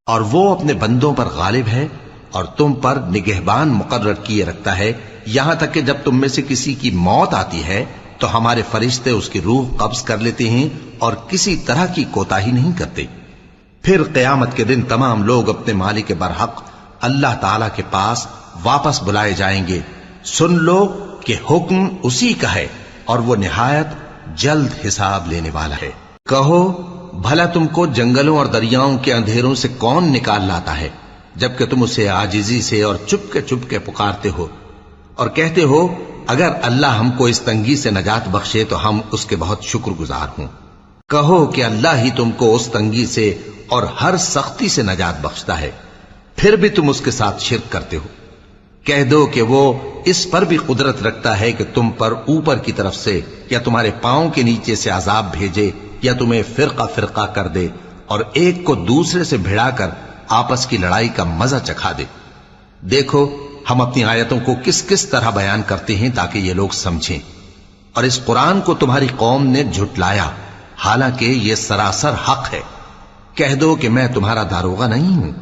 اور وہ اپنے بندوں پر غالب ہے اور تم پر نگہبان مقرر کیے رکھتا ہے، یہاں تک کہ جب تم میں سے کسی کی موت آتی ہے تو ہمارے فرشتے اس کی روح قبض کر لیتے ہیں اور کسی طرح کی کوتاہی نہیں کرتے۔ پھر قیامت کے دن تمام لوگ اپنے مالک برحق اللہ تعالی کے پاس واپس بلائے جائیں گے۔ سن لو کہ حکم اسی کا ہے اور وہ نہایت جلد حساب لینے والا ہے۔ کہو بھلا تم کو جنگلوں اور دریاؤں کے اندھیروں سے کون نکال لاتا ہے جبکہ تم اسے عاجزی سے اور چپ کے پکارتے ہو اور کہتے ہو اگر اللہ ہم کو اس تنگی سے نجات بخشے تو ہم اس کے بہت شکر گزار ہوں۔ کہو کہ اللہ ہی تم کو اس تنگی سے اور ہر سختی سے نجات بخشتا ہے، پھر بھی تم اس کے ساتھ شرک کرتے ہو۔ کہہ دو کہ وہ اس پر بھی قدرت رکھتا ہے کہ تم پر اوپر کی طرف سے یا تمہارے پاؤں کے نیچے سے عذاب بھیجے یا تمہیں فرقہ فرقہ کر دے اور ایک کو دوسرے سے بھڑا کر آپس کی لڑائی کا مزہ چکھا دے۔ دیکھو ہم اپنی آیتوں کو کس کس طرح بیان کرتے ہیں تاکہ یہ لوگ سمجھیں، اور اس قرآن کو تمہاری قوم نے جھٹلایا حالانکہ یہ سراسر حق ہے۔ کہہ دو کہ میں تمہارا داروغہ نہیں ہوں،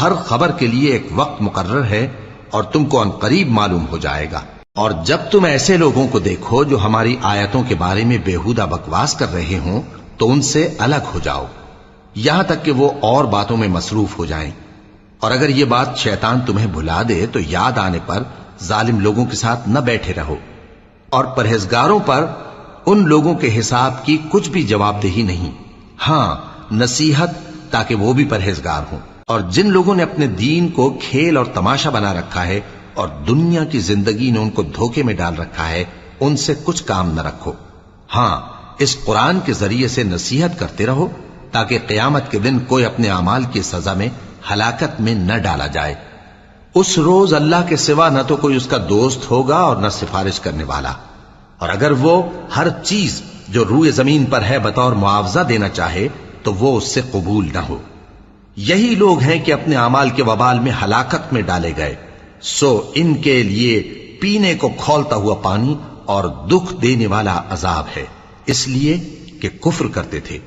ہر خبر کے لیے ایک وقت مقرر ہے اور تم کو عنقریب معلوم ہو جائے گا۔ اور جب تم ایسے لوگوں کو دیکھو جو ہماری آیتوں کے بارے میں بےہودہ بکواس کر رہے ہوں تو ان سے الگ ہو جاؤ یہاں تک کہ وہ اور باتوں میں مصروف ہو جائیں، اور اگر یہ بات شیطان تمہیں بھلا دے تو یاد آنے پر ظالم لوگوں کے ساتھ نہ بیٹھے رہو، اور پرہیزگاروں پر ان لوگوں کے حساب کی کچھ بھی جواب دہی نہیں، ہاں نصیحت تاکہ وہ بھی پرہیزگار ہوں۔ اور جن لوگوں نے اپنے دین کو کھیل اور تماشا بنا رکھا ہے اور دنیا کی زندگی نے ان کو دھوکے میں ڈال رکھا ہے، ان سے کچھ کام نہ رکھو، ہاں اس قرآن کے ذریعے سے نصیحت کرتے رہو تاکہ قیامت کے دن کوئی اپنے اعمال کی سزا میں ہلاکت میں نہ ڈالا جائے۔ اس روز اللہ کے سوا نہ تو کوئی اس کا دوست ہوگا اور نہ سفارش کرنے والا، اور اگر وہ ہر چیز جو روئے زمین پر ہے بطور معاوضہ دینا چاہے تو وہ اس سے قبول نہ ہو۔ یہی لوگ ہیں کہ اپنے اعمال کے وبال میں ہلاکت میں ڈالے گئے، سو ان کے لیے پینے کو کھولتا ہوا پانی اور دکھ دینے والا عذاب ہے، اس لیے کہ کفر کرتے تھے۔